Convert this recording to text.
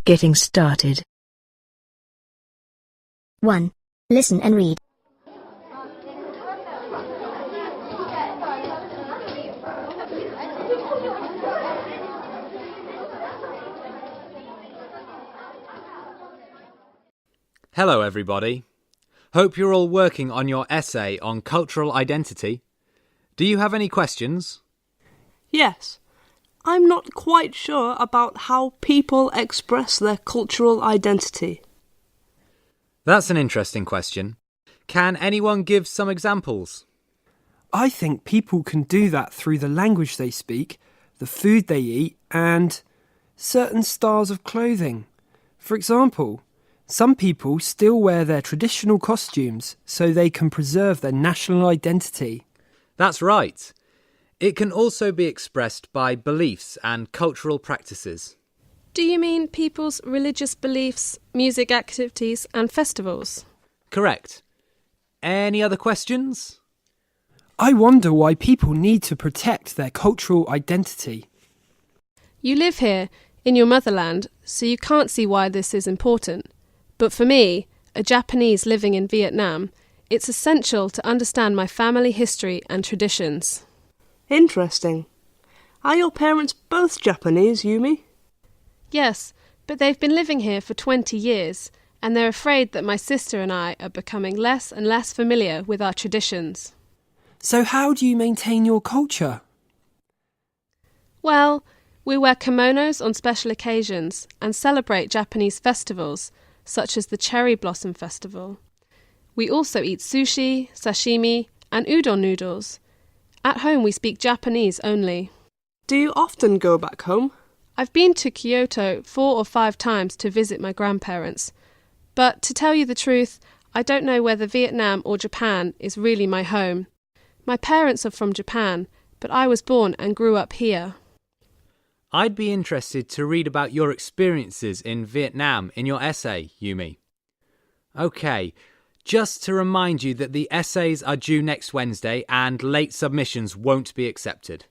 Getting started. 1. Listen and read. Hello everybody. Hope you're all working on your essay on cultural identity. Do you have any questions? Yes. I'm not quite sure about how people express their cultural identity. That's an interesting question. Can anyone give some examples? I think people can do that through the language they speak, the food they eat, and certain styles of clothing. For example, some people still wear their traditional costumes so they can preserve their national identity. That's right. It can also be expressed by beliefs and cultural practices. Do you mean people's religious beliefs, music activities and festivals? Correct. Any other questions? I wonder why people need to protect their cultural identity. You live here, in your motherland, so you can't see why this is important. But for me, a Japanese living in Vietnam, it's essential to understand my family history and traditions. Interesting. Are your parents both Japanese, Yumi? Yes, but they've been living here for 20 years, and they're afraid that my sister and I are becoming less and less familiar with our traditions. So how do you maintain your culture? Well, we wear kimonos on special occasions and celebrate Japanese festivals, such as the Cherry Blossom Festival. We also eat sushi, sashimi, and udon noodles. At home we speak Japanese only. Do you often go back home? I've been to Kyoto 4 or 5 times to visit my grandparents. But to tell you the truth, I don't know whether Vietnam or Japan is really my home. My parents are from Japan, but I was born and grew up here. I'd be interested to read about your experiences in Vietnam in your essay, Yumi. OK, just to remind you that the essays are due next Wednesday and late submissions won't be accepted.